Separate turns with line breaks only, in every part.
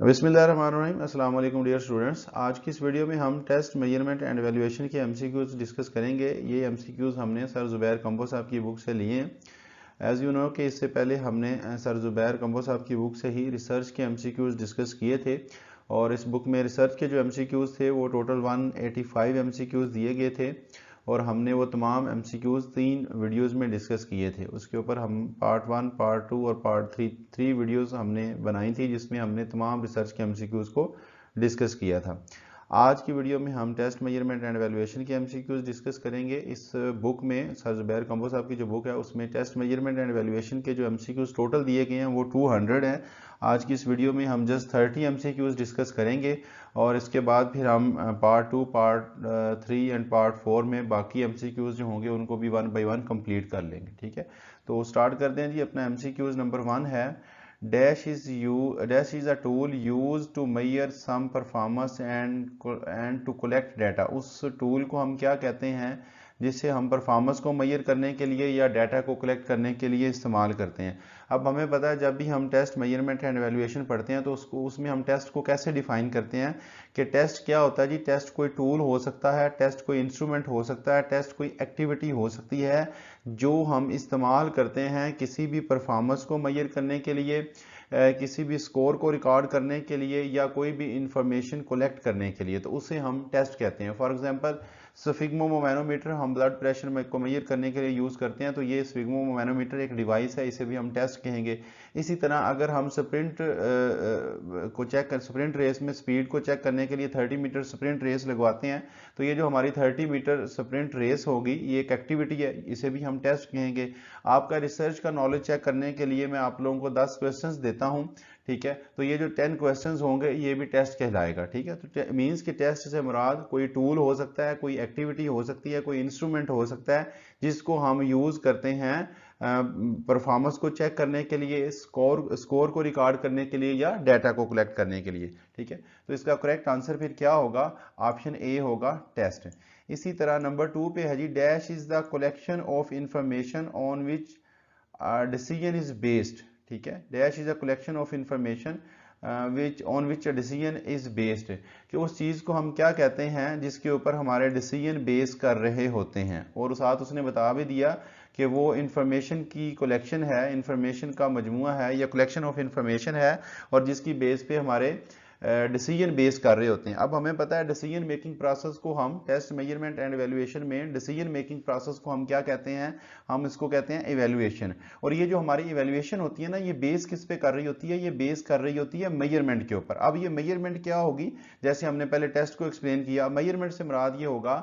बिस्मिल्लाहिर्रहमानिर्रहीम। अस्सलाम वालेकुम डियर स्टूडेंट्स। आज की इस वीडियो में हम टेस्ट मेजरमेंट एंड एवेल्यूएशन के एमसीक्यूज डिस्कस करेंगे। ये एमसीक्यूज हमने सर ज़ुबैर कंबो साहब की बुक से लिए हैं। एज़ यू नो कि इससे पहले हमने सर ज़ुबैर कंबो साहब की बुक से ही रिसर्च के एमसीक्यूज डिस्कस किए थे और इस बुक में रिसर्च के जो एमसीक्यूज थे वो टोटल 185 एमसीक्यूज दिए गए थे और हमने वो तमाम एमसीक्यूज 3 वीडियोस में डिस्कस किए थे। उसके ऊपर हम पार्ट 1, पार्ट 2 और पार्ट 3 वीडियोस हमने बनाई थी जिसमें हमने तमाम रिसर्च के एमसीक्यूज को डिस्कस किया था। आज की वीडियो में हम टेस्ट मेजरमेंट एंड एवेल्यूएशन के एमसीक्यूज डिस्कस करेंगे। इस बुक में सर ज़ुबैर कंबो साहब की जो बुक है उसमें टेस्ट मेजरमेंट एंड एवेल्यूएशन के जो एमसीक्यूज टोटल दिए गए हैं वो 200 हैं। आज की इस वीडियो में हम जस्ट 30 एमसीक्यूज डिस्कस करेंगे और इसके बाद फिर हम पार्ट 2, पार्ट 3 एंड पार्ट 4 में बाकी एमसीक्यूज जो होंगे उनको भी 1 बाय 1 कंप्लीट कर लेंगे। ठीक है, तो स्टार्ट करते हैं जी। अपना एमसीक्यूज नंबर 1 है dash is a tool use to measure some performance and to collect data. उस टूल को हम क्या कहते हैं जिससे हम परफॉर्मेंस को मेजर करने के लिए या डाटा को कलेक्ट करने के लिए इस्तेमाल करते हैं। अब हमें पता है जब भी हम टेस्ट मेजरमेंट एंड एवेल्यूएशन पढ़ते हैं तो उसमें हम टेस्ट को कैसे डिफाइन करते हैं कि टेस्ट क्या होता है जी। टेस्ट कोई टूल हो सकता है, टेस्ट कोई इंस्ट्रूमेंट हो सकता है, टेस्ट कोई एक्टिविटी हो सकती है जो हम इस्तेमाल करते हैं किसी भी परफॉर्मेंस को मेजर करने के लिए, किसी भी स्कोर को रिकॉर्ड करने के लिए या कोई भी इंफॉर्मेशन कलेक्ट करने के लिए, तो उसे हम टेस्ट कहते हैं। फॉर एग्जांपल स्फिग्मोमैनोमीटर हम ब्लड प्रेशर को मेजर करने के लिए यूज़ करते हैं, तो ये स्फिग्मोमैनोमीटर एक डिवाइस है, इसे भी हम टेस्ट कहेंगे। इसी तरह अगर हम स्प्रिंट रेस में स्पीड को चेक करने के लिए 30 मीटर स्प्रिंट रेस लगवाते हैं, तो ये जो हमारी 30 मीटर स्प्रिंट रेस होगी ये एक एक्टिविटी है, इसे भी हम टेस्ट कहेंगे। आपका रिसर्च का नॉलेज चेक करने के लिए मैं आप लोगों को 10 क्वेश्चंस देता हूं, ठीक है, तो ये जो 10 क्वेश्चंस होंगे ये भी टेस्ट कहलाएगा। ठीक है, तो मींस कि टेस्ट से मुराद कोई टूल हो सकता है, कोई एक्टिविटी हो सकती है, कोई इंस्ट्रूमेंट हो सकता है जिसको हम यूज करते हैं परफॉर्मेंस को चेक करने के लिए, स्कोर को रिकॉर्ड करने के लिए या डाटा को कलेक्ट करने के लिए। ठीक है, तो इसका करेक्ट आंसर फिर क्या होगा? ऑप्शन ए होगा, टेस्ट। इसी तरह नंबर 2 पे है जी dash is the collection of information on which decision is based. ठीक है, dash is a collection of information on which decision is based, कि उस चीज़ को हम क्या कहते हैं जिसके ऊपर हमारे डिसीजन बेस कर रहे होते हैं। और साथ उसने बता भी दिया कि वो इंफॉर्मेशन की कलेक्शन है, इंफॉर्मेशन का मजमुआ है या कलेक्शन ऑफ इंफॉर्मेशन है और जिसकी बेस पे हमारे डिसीजन बेस कर रहे होते हैं। अब हमें पता है डिसीजन मेकिंग प्रोसेस को हम टेस्ट मेजरमेंट एंड एवेल्यूएशन में डिसीजन मेकिंग प्रोसेस को हम क्या कहते हैं? हम इसको कहते हैं एवेल्यूएशन। और ये जो हमारी एवेल्यूएशन होती है ना, ये बेस किस पे कर रही होती है? ये बेस कर रही होती है मेजरमेंट के ऊपर। अब ये मेजरमेंट क्या होगी? जैसे हमने पहले टेस्ट को एक्सप्लेन किया, मेजरमेंट से मुराद ये होगा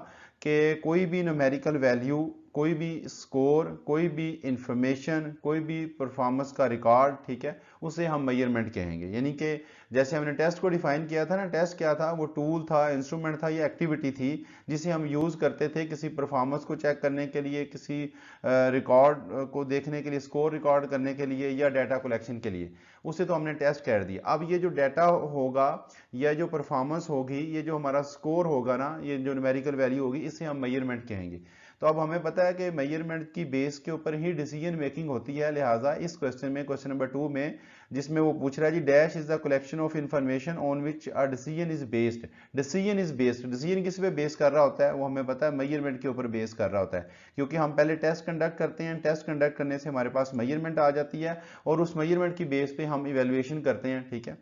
कि कोई भी न्यूमेरिकल वैल्यू, कोई भी स्कोर, कोई भी इंफॉर्मेशन, कोई भी परफॉर्मेंस का रिकॉर्ड, ठीक है, उसे हम मेजरमेंट कहेंगे। यानी कि जैसे हमने टेस्ट को डिफाइन किया था ना, टेस्ट क्या था? वो टूल था, इंस्ट्रूमेंट था या एक्टिविटी थी जिसे हम यूज करते थे किसी परफॉर्मेंस को चेक करने के लिए, किसी रिकॉर्ड को देखने के लिए, स्कोर रिकॉर्ड करने के लिए या डाटा कलेक्शन के लिए। उसे तो हमने टेस्ट कह दिया। अब ये जो डाटा होगा या जो परफॉर्मेंस होगी, ये जो हमारा स्कोर होगा ना, ये जो न्यूमेरिकल वैल्यू होगी, इसे हम मेजरमेंट कहेंगे। तो अब हमें पता है कि मेजरमेंट की बेस के ऊपर ही डिसीजन मेकिंग होती है। लिहाजा इस क्वेश्चन में, क्वेश्चन नंबर 2 में, जिसमें वो पूछ रहा है जी dash is the collection of information on which a decision is based. Decision is based, decision किस पे बेस कर रहा होता है? वो हमें पता है मेजरमेंट के ऊपर बेस कर रहा होता है, क्योंकि हम पहले टेस्ट कंडक्ट करते हैं, टेस्ट कंडक्ट करने से हमारे पास मेजरमेंट आ जाती है और उस मेजरमेंट की बेस पे हम इवेल्युएशन करते हैं। ठीक है,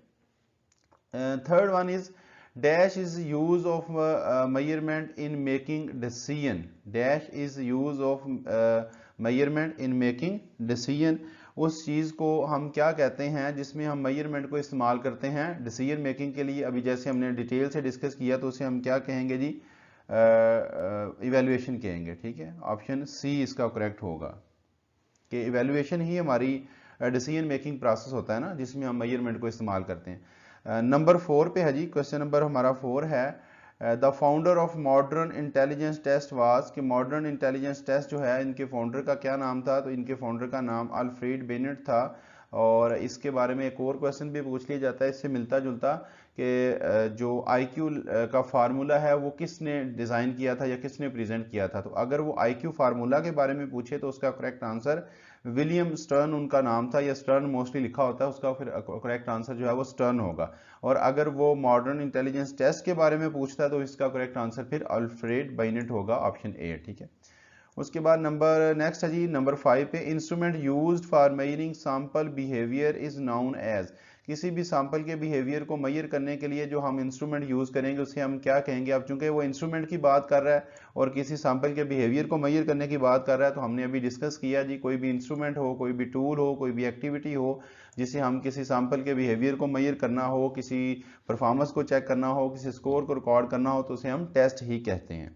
third one is dash is use of measurement in making decision. Dash is use of measurement in making decision. उस चीज़ को हम क्या कहते हैं जिसमें हम मेजरमेंट को इस्तेमाल करते हैं डिसीजन मेकिंग के लिए? अभी जैसे हमने डिटेल से डिस्कस किया, तो उसे हम क्या कहेंगे जी? इवेल्युएशन कहेंगे। ठीक है, ऑप्शन सी इसका करेक्ट होगा कि इवेल्युएशन ही हमारी डिसीजन मेकिंग प्रोसेस होता है ना, जिसमें हम मेजरमेंट को इस्तेमाल करते हैं। नंबर 4 पे है जी, क्वेश्चन नंबर हमारा 4 है the founder of modern intelligence test was, कि मॉडर्न इंटेलिजेंस टेस्ट जो है इनके फाउंडर का क्या नाम था? तो इनके फाउंडर का नाम अल्फ्रेड बेनेट था। और इसके बारे में एक और क्वेश्चन भी पूछ लिया जाता है इससे मिलता जुलता, कि जो IQ का फार्मूला है वो किसने डिज़ाइन किया था या किसने प्रेजेंट किया था? तो अगर वो IQ फार्मूला के बारे में पूछे तो उसका करेक्ट आंसर विलियम स्टर्न उनका नाम था, या स्टर्न मोस्टली लिखा होता है, उसका फिर करेक्ट आंसर जो है वो स्टर्न होगा। और अगर वो मॉडर्न इंटेलिजेंस टेस्ट के बारे में पूछता है तो इसका करेक्ट आंसर फिर अल्फ्रेड बाइनेट होगा, ऑप्शन ए, ठीक है। उसके बाद नंबर नेक्स्ट है जी नंबर 5 पे, instrument used for measuring sample behaviour is known as. किसी भी सैंपल के बिहेवियर को मेजर करने के लिए जो हम इंस्ट्रूमेंट यूज करेंगे उसे हम क्या कहेंगे। अब चूंकि वो इंस्ट्रूमेंट की बात कर रहा है और किसी सैंपल के बिहेवियर को मेजर करने की बात कर रहा है, तो हमने अभी डिस्कस किया जी, कोई भी इंस्ट्रूमेंट हो, कोई भी टूल हो, कोई भी एक्टिविटी हो जिसे हम किसी सैंपल के बिहेवियर को मेजर करना हो, किसी परफॉर्मेंस को चेक करना हो, किसी स्कोर को रिकॉर्ड करना हो, तो उसे हम टेस्ट ही कहते हैं।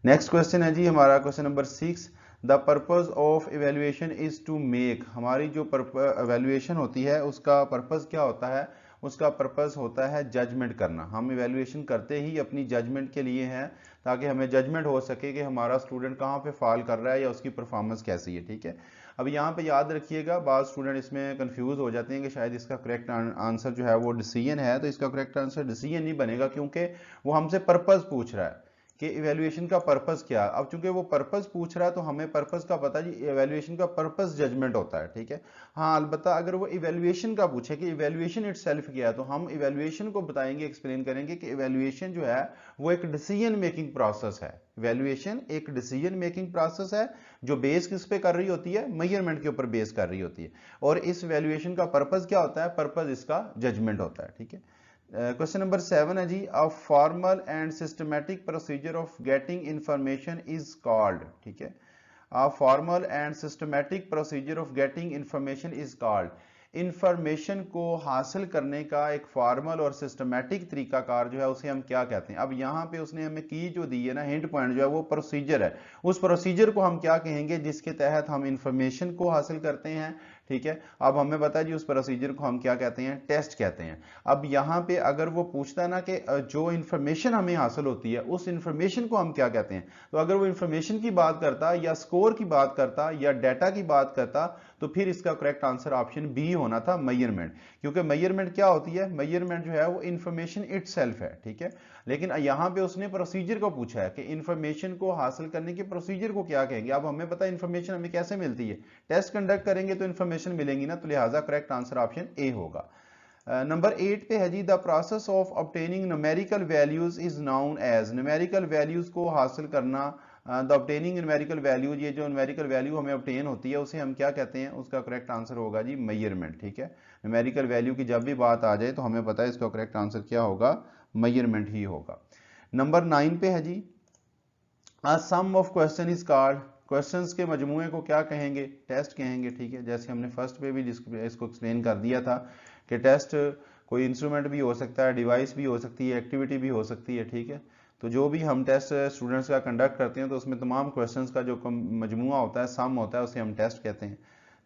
नेक्स्ट क्वेश्चन है जी हमारा question number 6, the purpose of evaluation is to make. हमारी जो इवेल्युएशन होती है उसका पर्पज क्या होता है, उसका पर्पज होता है जजमेंट करना। हम इवेल्युएशन करते ही अपनी जजमेंट के लिए हैं, ताकि हमें जजमेंट हो सके कि हमारा स्टूडेंट कहाँ पे फॉल कर रहा है या उसकी परफॉर्मेंस कैसी है, ठीक है। अब यहाँ पे याद रखिएगा, बाद स्टूडेंट इसमें कंफ्यूज हो जाते हैं कि शायद इसका करेक्ट आंसर जो है वो डिसीजन है, तो इसका करेक्ट आंसर डिसीजन नहीं बनेगा, क्योंकि वो हमसे पर्पज पूछ रहा है कि इवैल्यूएशन का पर्पस क्या। अब चूंकि वो पर्पस पूछ रहा है तो हमें पर्पस का पता जी, इवैल्यूएशन का पर्पस जजमेंट होता है, ठीक है। हाँ, अलबत्ता अगर वो इवैल्यूएशन का पूछे कि इवैल्यूएशन इटसेल्फ क्या है, तो हम इवैल्यूएशन को बताएंगे, एक्सप्लेन करेंगे कि इवैल्यूएशन जो है वो एक डिसीजन मेकिंग प्रोसेस है। इवैल्यूएशन एक डिसीजन मेकिंग प्रोसेस है जो बेस किस पे कर रही होती है, मेजरमेंट के ऊपर बेस कर रही होती है। और इस इवैल्यूएशन का पर्पस क्या होता है, पर्पस इसका जजमेंट होता है, ठीक है। क्वेश्चन नंबर 7 है जी, a formal and systematic procedure of getting information is called, ठीक है। A formal and systematic procedure of getting information is called. Information को हासिल करने का एक फॉर्मल और सिस्टमैटिक तरीकाकार जो है उसे हम क्या कहते हैं। अब यहाँ पे उसने हमें की जो दी है ना, हिंट पॉइंट जो है वो प्रोसीजर है। उस प्रोसीजर को हम क्या कहेंगे जिसके तहत हम इंफॉर्मेशन को हासिल करते हैं, ठीक है। अब हमें पता है जी उस प्रोसीजर को हम क्या कहते हैं, टेस्ट कहते हैं। अब यहाँ पे अगर वो पूछता ना कि जो इंफॉर्मेशन हमें हासिल होती है उस इंफॉर्मेशन को हम क्या कहते हैं, तो अगर वो इंफॉर्मेशन की बात करता या स्कोर की बात करता या डाटा की बात करता, तो फिर इसका करेक्ट आंसर ऑप्शन बी होना था, मेजरमेंट। क्योंकि मेजरमेंट क्या होती है, मेजरमेंट जो है वो इंफॉर्मेशन इटसेल्फ है, ठीक है। लेकिन यहाँ पे उसने प्रोसीजर को पूछा है कि इंफॉर्मेशन को हासिल करने के प्रोसीजर को क्या कहेंगे। अब हमें पता है इंफॉर्मेशन हमें कैसे मिलती है, टेस्ट कंडक्ट करेंगे तो इंफॉर्मेशन मिलेंगी ना, तो लिहाजा करेक्ट आंसर ऑप्शन ए होगा। नंबर 8 पे है जी, the process of obtaining numerical values is known as. Numerical values को हासिल करना, द ऑब्टेनिंग न्यूमेरिकल वैल्यूज, ये जो न्यूमेरिकल वैल्यू हमें ऑब्टेन होती है उसे हम क्या कहते हैं, उसका करेक्ट आंसर होगा जी मेजरमेंट, ठीक है। न्यूमेरिकल वैल्यू की जब भी बात आ जाए तो हमें पता है इसका करेक्ट आंसर क्या होगा, मेजरमेंट ही होगा। नंबर 9 पे है जी, a sum of question is called. Questions के मजमूए को क्या कहेंगे, टेस्ट कहेंगे, ठीक है। जैसे हमने फर्स्ट पे भी इसको एक्सप्लेन कर दिया था कि टेस्ट कोई इंस्ट्रूमेंट भी हो सकता है, डिवाइस भी हो सकती है, एक्टिविटी भी हो सकती है, ठीक है। तो जो भी हम टेस्ट स्टूडेंट्स का कंडक्ट करते हैं तो उसमें तमाम क्वेश्चंस का जो मजमुआ होता है, सम होता है, उसे हम टेस्ट कहते हैं।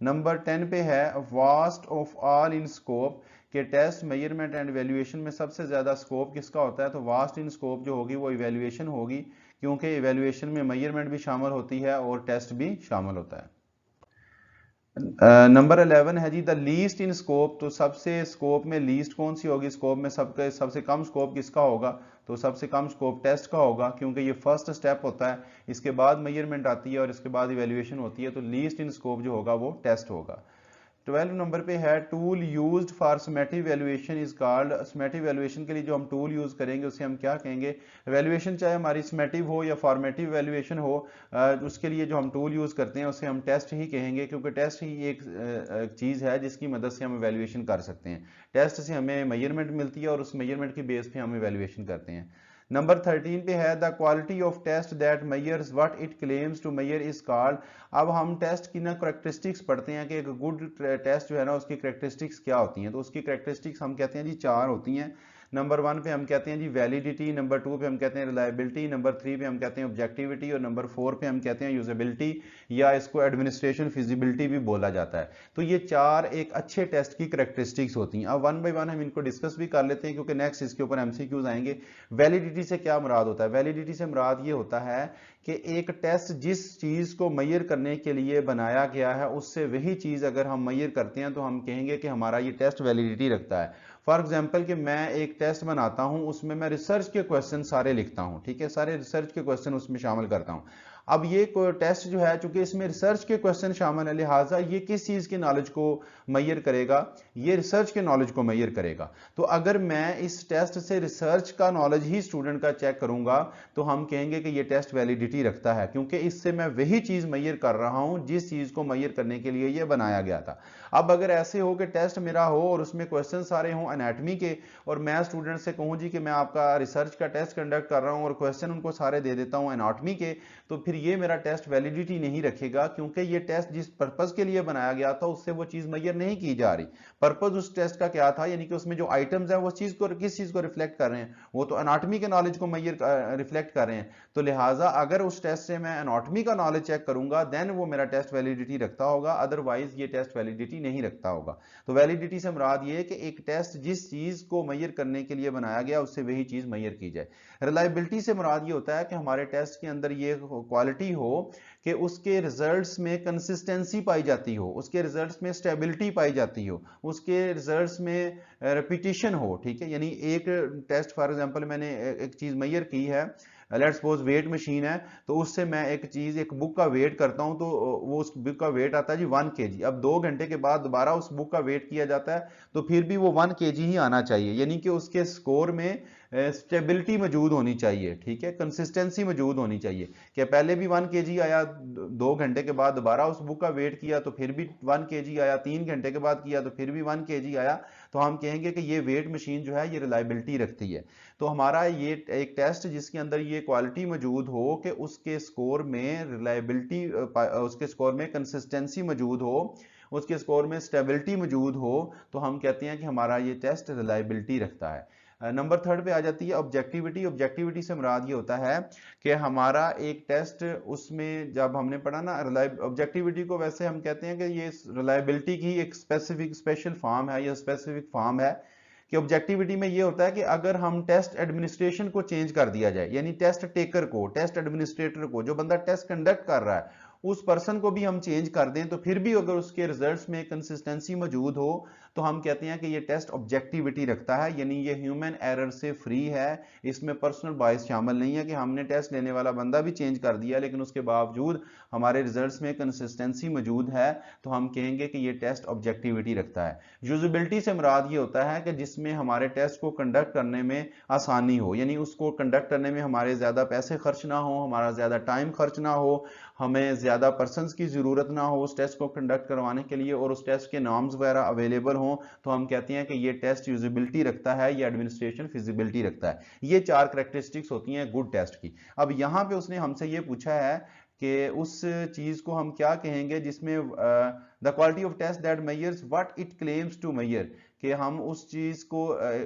नंबर 10 पे है, vast of all in scope, के टेस्ट, मेजरमेंट एंड इवैल्यूएशन में सबसे ज्यादा स्कोप किसका होता है, तो वास्ट इन स्कोप जो होगी वो इवैल्यूएशन होगी, क्योंकि इवैल्यूएशन में मेजरमेंट भी शामिल होती है और टेस्ट भी शामिल होता है। नंबर 11 है जी, द लीस्ट इन स्कोप, तो सबसे स्कोप में लीस्ट कौन सी होगी, स्कोप में सबसे कम स्कोप किसका होगा, तो सबसे कम स्कोप टेस्ट का होगा, क्योंकि ये फर्स्ट स्टेप होता है, इसके बाद मेजरमेंट आती है और इसके बाद इवैल्यूएशन होती है, तो लीस्ट इन स्कोप जो होगा वो टेस्ट होगा। 12 नंबर पे है, tool used for summative valuation is called. Summative valuation के लिए जो हम टूल यूज करेंगे उसे हम क्या कहेंगे। वैल्यूएशन चाहे हमारी समेटिव हो या फॉर्मेटिव वैल्यूएशन हो, उसके लिए जो हम टूल यूज करते हैं उसे हम टेस्ट ही कहेंगे, क्योंकि टेस्ट ही एक चीज है जिसकी मदद से हम वैल्यूएशन कर सकते हैं। टेस्ट से हमें मेजरमेंट मिलती है और उस मेजरमेंट की बेस पे हम वैल्यूएशन करते हैं। नंबर 13 पे है, the quality of test that measures what it claims to measure is called. अब हम टेस्ट की ना करेक्टरिस्टिक्स पढ़ते हैं कि एक गुड टेस्ट जो है ना उसकी करेक्टरिस्टिक्स क्या होती हैं, तो उसकी करेक्टरिस्टिक्स हम कहते हैं जी 4 होती हैं। नंबर 1 पे हम कहते हैं जी वैलिडिटी, नंबर 2 पे हम कहते हैं रिलायबिलिटी, नंबर 3 पे हम कहते हैं ऑब्जेक्टिविटी और नंबर 4 पे हम कहते हैं यूजेबिलिटी, या इसको एडमिनिस्ट्रेशन फिजिबिलिटी भी बोला जाता है। तो ये 4 एक अच्छे टेस्ट की करेक्टरिस्टिक्स होती हैं। अब वन बाय वन हम इनको डिस्कस भी कर लेते हैं, क्योंकि नेक्स्ट इसके ऊपर एमसीक्यूज आएंगे। वैलिडिटी से क्या मुराद होता है, वैलिडिटी से मुराद ये होता है कि एक टेस्ट जिस चीज को मेजर करने के लिए बनाया गया है उससे वही चीज अगर हम मेजर करते हैं तो हम कहेंगे कि हमारा ये टेस्ट वैलिडिटी रखता है। फॉर एग्जांपल कि मैं एक टेस्ट बनाता हूं, उसमें मैं रिसर्च के क्वेश्चन सारे लिखता हूं, ठीक है, सारे रिसर्च के क्वेश्चन उसमें शामिल करता हूं। अब ये टेस्ट जो है चूंकि इसमें रिसर्च के क्वेश्चन शामिल है, लिहाजा ये किस चीज की नॉलेज को मैयर करेगा, ये रिसर्च के नॉलेज को मैयर करेगा। तो अगर मैं इस टेस्ट से रिसर्च का नॉलेज ही स्टूडेंट का चेक करूंगा तो हम कहेंगे कि ये टेस्ट वैलिडिटी रखता है, क्योंकि इससे मैं वही चीज मैयर कर रहा हूं जिस चीज को मैयर करने के लिए ये बनाया गया था। अब अगर ऐसे हो कि टेस्ट मेरा हो और उसमें क्वेश्चन सारे हों एनाटॉमी के, और मैं स्टूडेंट से कहूं जी कि मैं आपका रिसर्च का टेस्ट कंडक्ट कर रहा हूं और क्वेश्चन उनको सारे दे देता हूं एनाटॉमी के, तो फिर ये मेरा टेस्ट वैलिडिटी नहीं रखेगा, क्योंकि ये टेस्ट जिस पर्पस के लिए बनाया गया था उससे वो चीज मैयर नहीं की जा रही। पर्पस उस टेस्ट का क्या था, यानी कि उसमें जो आइटम्स है वो चीज को किस चीज को रिफ्लेक्ट कर रहे हैं, वो तो एनाटॉमी के नॉलेज को मैयर रिफ्लेक्ट कर रहे हैं। तो लिहाजा अगर उस टेस्ट से मैं एनाटॉमी का नॉलेज चेक करूंगा देन वो मेरा टेस्ट वैलिडिटी रखता होगा, अदरवाइज ये टेस्ट वैलिडिटी नहीं रखता होगा। तो वैलिडिटी से मुराद ये है कि एक टेस्ट जिस चीज को मैयर करने के लिए बनाया गया उससे वही चीज मैयर की जाए। रिलायबिलिटी से मुराद ये होता है कि हमारे टेस्ट के अंदर ये क्वालिटी हो कि उसके रिजल्ट्स में कंसिस्टेंसी पाई जाती हो, उसके रिजल्ट्स में स्टेबिलिटी पाई जाती हो, उसके रिजल्ट्स में रिपीटिशन हो। ठीक है, यानी एक टेस्ट फॉर एग्जांपल मैंने एक चीज मैयर की है, लेट्स सपोज वेट मशीन है, तो उससे मैं एक चीज एक बुक का वेट करता हूं तो वो उस बुक का वेट आता है जी 1 kg। अब 2 घंटे के बाद दोबारा उस बुक का वेट किया जाता है तो फिर भी वो 1 kg ही आना चाहिए, यानी कि उसके स्कोर में स्टेबिलिटी मौजूद होनी चाहिए। ठीक है, कंसिस्टेंसी मौजूद होनी चाहिए कि पहले भी 1 kg आया, 2 घंटे के बाद दोबारा उस बुक का वेट किया तो फिर भी 1 kg आया, 3 घंटे के बाद किया तो फिर भी 1 kg आया, तो हम कहेंगे कि ये वेट मशीन जो है ये रिलायबिलिटी रखती है। तो हमारा ये एक टेस्ट जिसके अंदर ये क्वालिटी मौजूद हो कि उसके स्कोर में रिलायबिलिटी, उसके स्कोर में कंसिस्टेंसी मौजूद हो, उसके स्कोर में स्टेबिलिटी मौजूद हो, तो हम कहते हैं कि हमारा ये टेस्ट रिलायबिलिटी रखता है। नंबर 3 पे आ जाती है ऑब्जेक्टिविटी। ऑब्जेक्टिविटी से मुराद ये होता है कि हमारा एक टेस्ट, उसमें जब हमने पढ़ा ना ऑब्जेक्टिविटी को वैसे हम कहते हैं कि ये रिलायबिलिटी की एक स्पेसिफिक स्पेशल फॉर्म है या स्पेसिफिक फॉर्म है, कि ऑब्जेक्टिविटी में ये होता है कि अगर हम टेस्ट एडमिनिस्ट्रेशन को चेंज कर दिया जाए, यानी टेस्ट टेकर को, टेस्ट एडमिनिस्ट्रेटर को, जो बंदा टेस्ट कंडक्ट कर रहा है उस पर्सन को भी हम चेंज कर दें, तो फिर भी अगर उसके रिजल्ट्स में कंसिस्टेंसी मौजूद हो तो हम कहते हैं कि ये टेस्ट ऑब्जेक्टिविटी रखता है, यानी ये ह्यूमन एरर से फ्री है, इसमें पर्सनल बायस शामिल नहीं है कि हमने टेस्ट लेने वाला बंदा भी चेंज कर दिया लेकिन उसके बावजूद हमारे रिजल्ट्स में कंसिस्टेंसी मौजूद है, तो हम कहेंगे कि ये टेस्ट ऑब्जेक्टिविटी रखता है। यूजेबिलिटी से मुराद ये होता है कि जिसमें हमारे टेस्ट को कंडक्ट करने में आसानी हो, यानी उसको कंडक्ट करने में हमारे ज्यादा पैसे खर्च ना हो, हमारा ज्यादा टाइम खर्च ना हो, हमें ज्यादा पर्सन्स की जरूरत ना हो उस टेस्ट को कंडक्ट करवाने के लिए, और उस टेस्ट के नॉर्म्स वगैरह अवेलेबल हो, तो हम कहते हैं कि ये टेस्ट यूजेबिलिटी रखता है, ये एडमिनिस्ट्रेशन फिजिबिलिटी रखता है। ये 4 कैरेक्टरिस्टिक्स होती हैं गुड टेस्ट की। अब यहां पे उसने हमसे ये पूछा है कि उस चीज को हम क्या कहेंगे जिसमें the quality of test that measures what it claims to measure, कि हम उस चीज को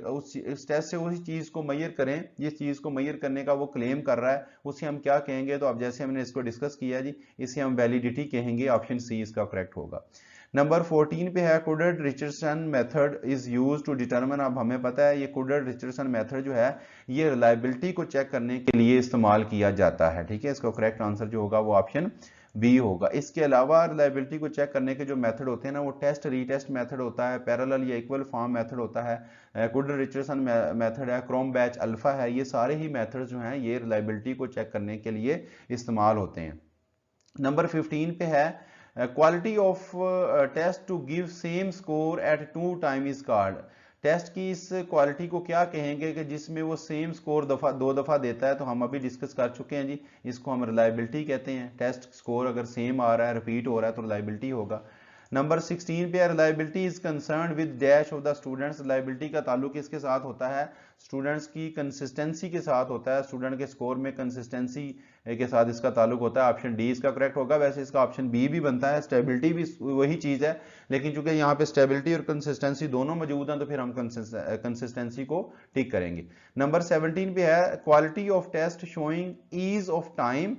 उस टेस्ट से उसी चीज को मेजर करें जिस चीज को मेजर करने का वो क्लेम कर रहा है, उसे हम क्या कहेंगे। तो अब जैसे हमने इसको डिस्कस किया जी, इसे हम वैलिडिटी कहेंगे, ऑप्शन सी इसका करेक्ट होगा। नंबर 14 पे है Kuder Richardson method is used to determine. अब हमें पता है ये कुडर्ड रिचर्डसन मेथड जो है ये रिलायबिलिटी को चेक करने के लिए इस्तेमाल किया जाता है। ठीक है, इसका करेक्ट आंसर जो होगा वो ऑप्शन बी होगा। इसके अलावा रिलायबिलिटी को चेक करने के जो मेथड होते हैं ना, वो टेस्ट रीटेस्ट मेथड होता है, पैरेलल या इक्वल फॉर्म मेथड होता है, कुडर्ड रिचर्डसन मेथड है, क्रोम बैच अल्फा है, ये सारे ही मेथड जो हैं ये रिलायबिलिटी को चेक करने के लिए इस्तेमाल होते हैं। नंबर 15 पे है quality of test to give same score at 2 time is called. Test की इस क्वालिटी को क्या कहेंगे कि जिसमें वो सेम स्कोर दो दफा देता है, तो हम अभी डिस्कस कर चुके हैं जी, इसको हम रिलायबिलिटी कहते हैं। टेस्ट स्कोर अगर सेम आ रहा है, रिपीट हो रहा है, तो रिलायबिलिटी होगा। नंबर 16 पे reliability is concern with dash of the students. Reliability का ताल्लुक किसके साथ होता है, स्टूडेंट्स की कंसिस्टेंसी के साथ होता है, स्टूडेंट के स्कोर में कंसिस्टेंसी के साथ इसका ताल्लुक होता है। ऑप्शन डी इसका करेक्ट होगा। वैसे इसका ऑप्शन बी भी बनता है, स्टेबिलिटी भी वही चीज है, लेकिन चूंकि यहाँ पे स्टेबिलिटी और कंसिस्टेंसी दोनों मौजूद हैं तो फिर हम कंसिस्टेंसी को टिक करेंगे। नंबर 17 पे है quality of test showing ease of time,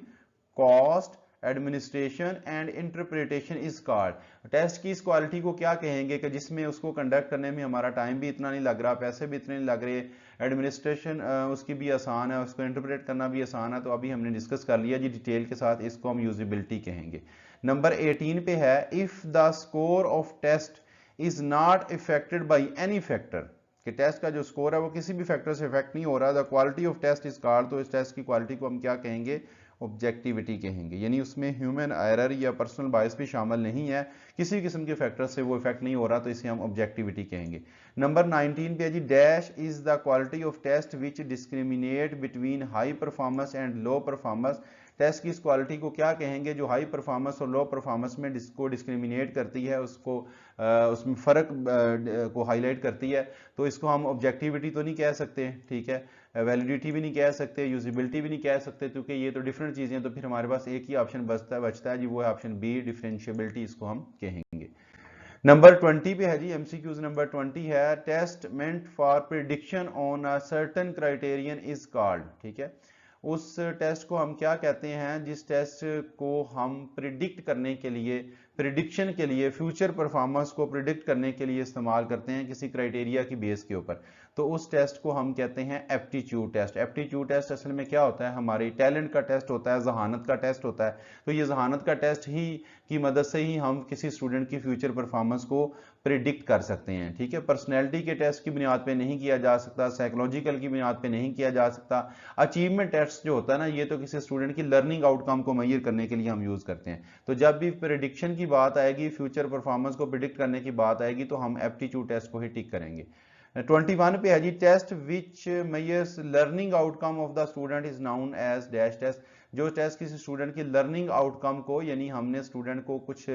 cost, administration and interpretation is called. Test की इस क्वालिटी को क्या कहेंगे कि जिसमें उसको कंडक्ट करने में हमारा टाइम भी इतना नहीं लग रहा, पैसे भी इतने नहीं लग रहे, एडमिनिस्ट्रेशन उसकी भी आसान है, उसको इंटरप्रेट करना भी आसान है। तो अभी हमने डिस्कस कर लिया जी डिटेल के साथ, इसको हम यूजिबिलिटी कहेंगे। नंबर 18 पे है if the score of test is not affected by any factor, कि टेस्ट का जो स्कोर है वो किसी भी फैक्टर से इफेक्ट नहीं हो रहा, the quality of test is called. तो इस टेस्ट की क्वालिटी को हम क्या कहेंगे, ऑब्जेक्टिविटी कहेंगे, यानी उसमें ह्यूमन एरर या पर्सनल बायस भी शामिल नहीं है, किसी किस्म के फैक्टर से वो इफेक्ट नहीं हो रहा, तो इसे हम ऑब्जेक्टिविटी कहेंगे। नंबर 19 पे जी, dash is the quality of test which discriminate between high performance and low performance. Test की इस क्वालिटी को क्या कहेंगे जो हाई परफॉर्मेंस और लो परफॉर्मेंस में को डिस्क्रिमिनेट करती है, उसको उसमें फ़र्क को हाईलाइट करती है। तो इसको हम ऑब्जेक्टिविटी तो नहीं कह सकते, ठीक है, वैलिडिटी भी नहीं कह सकते, यूजिबिलिटी भी नहीं कह सकते, क्योंकि ये तो डिफरेंट चीज़ें हैं। तो फिर हमारे पास एक ही ऑप्शन बचता है जी, वो है ऑप्शन बी, डिफरेंशिएबिलिटी, इसको हम कहेंगे। नंबर 20 पे है जी, एमसीक्यूज नंबर 20 है, test meant for prediction on a certain criterion is called. ठीक है, उस टेस्ट को हम क्या कहते हैं जिस टेस्ट को हम प्रिडिक्ट करने के लिए, प्रिडिक्शन के लिए, फ्यूचर परफॉर्मेंस को प्रिडिक्ट करने के लिए इस्तेमाल करते हैं किसी क्राइटेरिया की बेस के ऊपर, तो उस टेस्ट को हम कहते हैं एप्टीट्यूड टेस्ट। एप्टीट्यूड टेस्ट असल में क्या होता है, हमारी टैलेंट का टेस्ट होता है, जहानत का टेस्ट होता है। तो ये जहानत का टेस्ट ही की मदद से ही हम किसी स्टूडेंट की फ्यूचर परफॉर्मेंस को प्रिडिक्ट कर सकते हैं। ठीक है, पर्सनैलिटी के टेस्ट की बुनियाद पे नहीं किया जा सकता, साइकोलॉजिकल की बुनियाद पे नहीं किया जा सकता। अचीवमेंट टेस्ट जो होता है ना, ये तो किसी स्टूडेंट की लर्निंग आउटकम को मेजर करने के लिए हम यूज करते हैं। तो जब भी प्रिडिक्शन की बात आएगी, फ्यूचर परफॉर्मेंस को प्रिडिक्ट करने की बात आएगी, तो हम एप्टीट्यूड टेस्ट को ही टिक करेंगे। 21 पे है जी, test which measures learning outcome of the student is known as dash test. जो टेस्ट किसी स्टूडेंट की लर्निंग आउटकम को, यानी हमने स्टूडेंट को कुछ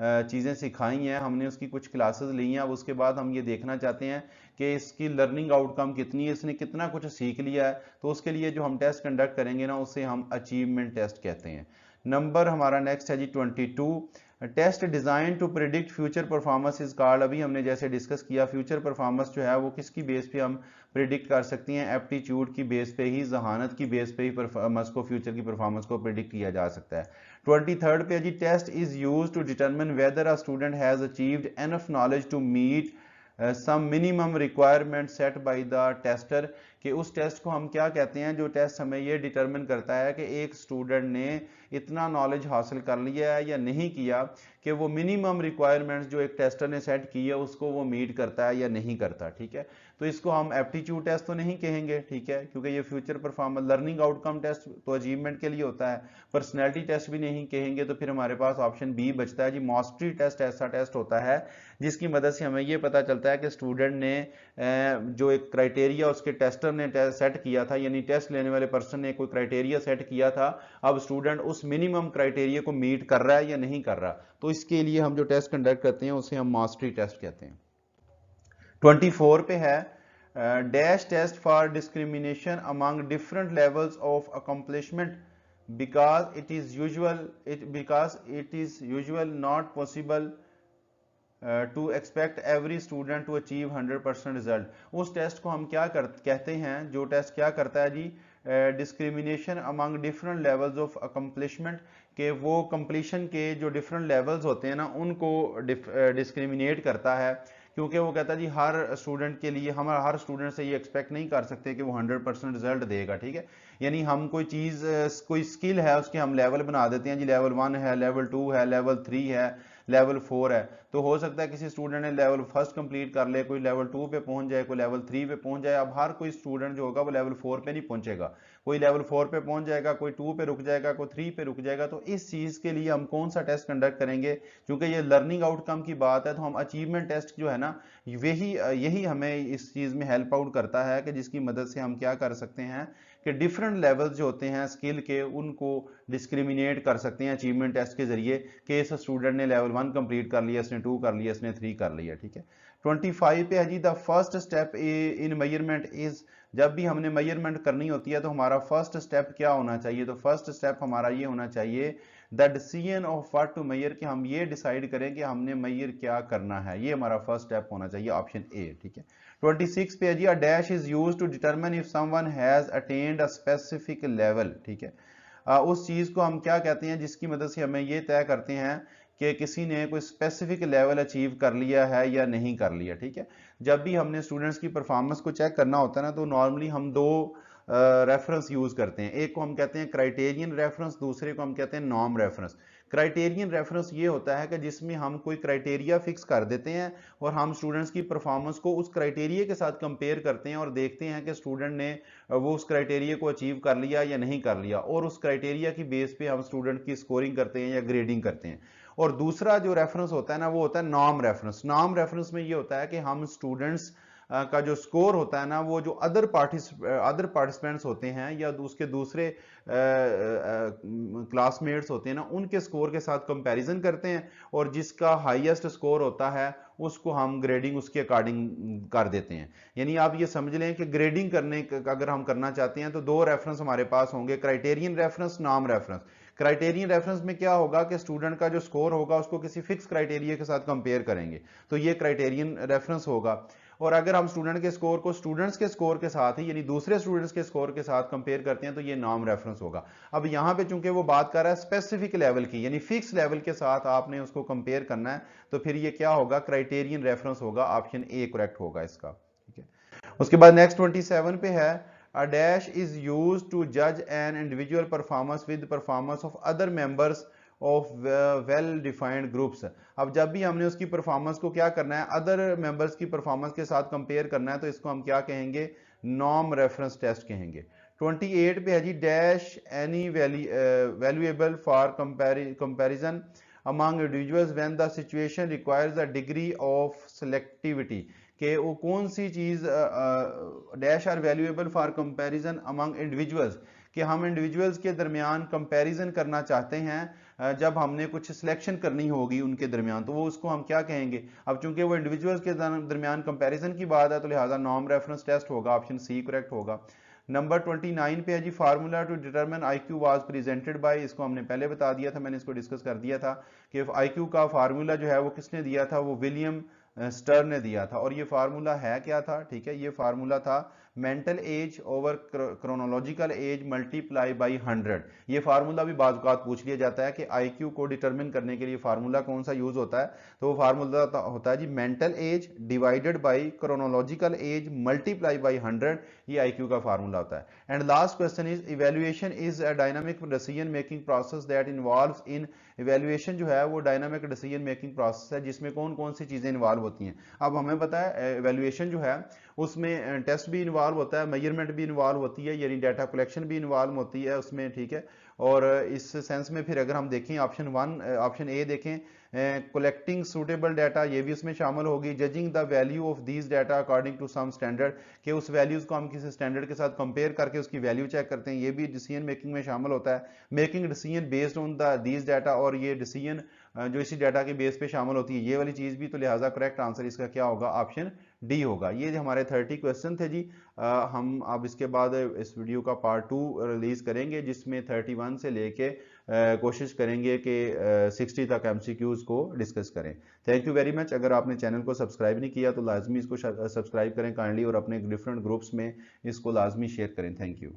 चीज़ें सिखाई हैं, हमने उसकी कुछ क्लासेस ली हैं, अब उसके बाद हम ये देखना चाहते हैं कि इसकी लर्निंग आउटकम कितनी है, इसने कितना कुछ सीख लिया है, तो उसके लिए जो हम टेस्ट कंडक्ट करेंगे ना, उसे हम अचीवमेंट टेस्ट कहते हैं। नंबर हमारा नेक्स्ट है जी 22, test design to predict future performance is called. अभी हमने जैसे डिस्कस किया, फ्यूचर परफॉर्मेंस जो है वो किसकी बेस पे हम प्रिडिक्ट कर सकती हैं, एप्टीट्यूड की बेस पे ही, जहानत की बेस पे ही परफॉर्मेंस को, फ्यूचर की परफॉर्मेंस को प्रिडिक्ट किया जा सकता है। 23 पे जी, test is use to determine whether a student has achieved enough knowledge to meet some minimum requirement set by the tester. कि उस टेस्ट को हम क्या कहते हैं, जो टेस्ट हमें ये डिटरमिन करता है कि एक स्टूडेंट ने इतना नॉलेज हासिल कर लिया है या नहीं किया, कि वो मिनिमम रिक्वायरमेंट्स जो एक टेस्टर ने सेट की है उसको वो मीट करता है या नहीं करता। ठीक है, तो इसको हम एप्टीट्यूड टेस्ट तो नहीं कहेंगे, ठीक है, क्योंकि ये future performance learning outcome test तो अचीवमेंट के लिए होता है। पर्सनैलिटी टेस्ट भी नहीं कहेंगे, तो फिर हमारे पास ऑप्शन बी बचता है जी, मास्टरी टेस्ट। ऐसा टेस्ट होता है जिसकी मदद से हमें ये पता चलता है कि स्टूडेंट ने जो एक क्राइटेरिया उसके टेस्टर ने सेट किया था, यानी टेस्ट लेने वाले पर्सन ने कोई क्राइटेरिया सेट किया था, अब स्टूडेंट उस मिनिमम क्राइटेरिया को मीट कर रहा है या नहीं कर रहा, तो इसके लिए हम जो टेस्ट कंडक्ट करते हैं उसे हम मास्टरी टेस्ट कहते हैं। 24 पे है, dash test for discrimination among different levels of accomplishment because it is usual not possible to expect every student to achieve 100% result। उस टेस्ट को हम क्या कहते हैं, जो टेस्ट क्या करता है जी, discrimination among different levels of accomplishment, के वो कंप्लीशन के जो डिफरेंट लेवल्स होते हैं ना, उनको डिस्क्रिमिनेट करता है। क्योंकि वो कहता है जी, हर स्टूडेंट के लिए हम हर स्टूडेंट से ये एक्सपेक्ट नहीं कर सकते कि वो 100% रिजल्ट देगा। ठीक है, यानी हम कोई चीज़, कोई स्किल है, उसके हम लेवल बना देते हैं जी, लेवल 1 है, लेवल 2 है, लेवल 3 है, लेवल 4 है। तो हो सकता है किसी स्टूडेंट ने लेवल फर्स्ट कंप्लीट कर ले, कोई लेवल 2 पे पहुंच जाए, कोई लेवल 3 पे पहुंच जाए। अब हर कोई स्टूडेंट जो होगा वो लेवल 4 पे नहीं पहुंचेगा, कोई लेवल 4 पे पहुंच जाएगा, कोई 2 पे रुक जाएगा, कोई 3 पे रुक जाएगा। तो इस चीज़ के लिए हम कौन सा टेस्ट कंडक्ट करेंगे, क्योंकि ये लर्निंग आउटकम की बात है, तो हम अचीवमेंट टेस्ट जो है ना, यही हमें इस चीज़ में हेल्प आउट करता है कि जिसकी मदद से हम क्या कर सकते हैं कि डिफरेंट लेवल्स जो होते हैं स्किल के, उनको डिस्क्रिमिनेट कर सकते हैं अचीवमेंट टेस्ट के जरिए, कि इस स्टूडेंट ने लेवल 1 कंप्लीट कर लिया, इसने 2 कर लिया, इसने 3 कर लिया। ठीक है, 25 पे है जी, the first step in measurement is. जब भी हमने मेजरमेंट करनी होती है तो हमारा फर्स्ट स्टेप क्या होना चाहिए, तो फर्स्ट स्टेप हमारा ये होना चाहिए, the decision of what to measure, कि हम ये डिसाइड करें कि हमने मेजर क्या करना है, ये हमारा फर्स्ट स्टेप होना चाहिए, ऑप्शन ए। ठीक है, 26 पे जी, a dash is used to determine if someone has attend a specific level. ठीक है, उस चीज को हम क्या कहते हैं जिसकी मदद से हमें ये तय करते हैं कि किसी ने कोई स्पेसिफिक लेवल अचीव कर लिया है या नहीं कर लिया। ठीक है, जब भी हमने स्टूडेंट्स की परफॉर्मेंस को चेक करना होता है ना, तो नॉर्मली हम दो रेफरेंस यूज करते हैं। एक को हम कहते हैं क्राइटेरियन रेफरेंस, दूसरे को हम कहते हैं नॉर्म रेफरेंस। क्राइटेरियन रेफरेंस ये होता है कि जिसमें हम कोई क्राइटेरिया फिक्स कर देते हैं और हम स्टूडेंट्स की परफॉर्मेंस को उस क्राइटेरिया के साथ कंपेयर करते हैं और देखते हैं कि स्टूडेंट ने वो उस क्राइटेरिया को अचीव कर लिया या नहीं कर लिया, और उस क्राइटेरिया की बेस पे हम स्टूडेंट की स्कोरिंग करते हैं या ग्रेडिंग करते हैं। और दूसरा जो रेफरेंस होता है ना, वो होता है नॉर्म रेफरेंस। नॉर्म रेफरेंस में ये होता है कि हम स्टूडेंट्स का जो स्कोर होता है ना, वो जो अदर पार्टिसिपेंट्स होते हैं या उसके दूसरे क्लासमेट्स होते हैं ना, उनके स्कोर के साथ कंपैरिजन करते हैं, और जिसका हाईएस्ट स्कोर होता है उसको हम ग्रेडिंग उसके अकॉर्डिंग कर देते हैं। यानी आप ये समझ लें कि ग्रेडिंग करने अगर हम करना चाहते हैं तो दो रेफरेंस हमारे पास होंगे, criterion reference, norm reference. Criterion reference में क्या होगा कि स्टूडेंट का जो स्कोर होगा उसको किसी फिक्स क्राइटेरिया के साथ कंपेयर करेंगे, तो ये क्राइटेरियन रेफरेंस होगा। और अगर हम स्टूडेंट के स्कोर को स्टूडेंट्स के स्कोर के साथ ही यानी दूसरे स्टूडेंट्स के स्कोर के साथ कंपेयर करते हैं तो ये नॉर्म रेफरेंस होगा। अब यहां पे चूंकि वो बात कर रहा है स्पेसिफिक लेवल की, यानी फिक्स लेवल के साथ आपने उसको कंपेयर करना है, तो फिर ये क्या होगा, क्राइटेरियन रेफरेंस होगा। ऑप्शन ए करेक्ट होगा इसका। ठीक है, उसके बाद नेक्स्ट 27 पे है, a dash is used to judge an individual performance with performance of other members of well defined groups. अब जब भी हमने उसकी परफॉर्मेंस को क्या करना है, अदर मेंबर्स की परफॉर्मेंस के साथ कंपेयर करना है, तो इसको हम क्या कहेंगे, नॉर्म रेफरेंस टेस्ट कहेंगे। 28 पे है जी, dash any valuable for comparison among individuals when the situation requires a degree of selectivity, कि वो कौन सी चीज dash are valuable for comparison among individuals, कि हम इंडिविजुअल्स के दरमियान कंपैरिजन करना चाहते हैं जब हमने कुछ सिलेक्शन करनी होगी उनके दरमियान, तो वो उसको हम क्या कहेंगे। अब चूंकि वो इंडिविजुअल्स के दरमियान कंपैरिजन की बात है, तो लिहाजा नॉर्म रेफरेंस टेस्ट होगा। ऑप्शन सी करेक्ट होगा। नंबर 29 पे है जी, formula to determine IQ was presented by, इसको हमने पहले बता दिया था, मैंने इसको डिस्कस कर दिया था कि आईक्यू का फार्मूला जो है वो किसने दिया था, वो विलियम स्टर ने दिया था। और ये फार्मूला है क्या था, ठीक है, ये फार्मूला था mental as over chronological age multiply by 100। ये फार्मूला भी बाज़ औक़ात पूछ लिया जाता है कि आईक्यू को डिटरमिन करने के लिए फार्मूला कौन सा यूज होता है, तो वो फार्मूला होता है जी mental age divided by chronological age multiply by 100, ये आईक्यू का फार्मूला होता है। And last question is, evaluation is a dynamic decision making process that involves in, evaluation जो है वो डायनामिक डिसीजन मेकिंग प्रोसेस है जिसमें कौन कौन सी चीजें इन्वॉल्व होती हैं। अब हमें पता है इवैल्यूएशन जो है उसमें टेस्ट भी इन्वॉल्व होता है, मेजरमेंट भी इन्वॉल्व होती है, यानी डाटा कलेक्शन भी इन्वॉल्व होती है उसमें, ठीक है। और इस सेंस में फिर अगर हम देखें ऑप्शन ए देखें, कलेक्टिंग सूटेबल डाटा, ये भी उसमें शामिल होगी। Judging the value of these data according to some standard, कि उस वैल्यूज को हम किसी स्टैंडर्ड के साथ कंपेयर करके उसकी वैल्यू चेक करते हैं, ये भी डिसीजन मेकिंग में शामिल होता है। Making decision based on the these data, और ये डिसीजन जो इसी डाटा के बेस पे शामिल होती है, ये वाली चीज भी, तो लिहाजा करेक्ट आंसर इसका क्या होगा, ऑप्शन डी होगा। ये हमारे 30 क्वेश्चन थे जी। हम अब इसके बाद इस वीडियो का पार्ट 2 रिलीज करेंगे जिसमें 31 से लेके कोशिश करेंगे कि 60 तक एमसीक्यूज को डिस्कस करें। Thank you very much. अगर आपने चैनल को सब्सक्राइब नहीं किया तो लाजमी इसको सब्सक्राइब करें काइंडली, और अपने डिफरेंट ग्रुप्स में इसको लाजमी शेयर करें। Thank you.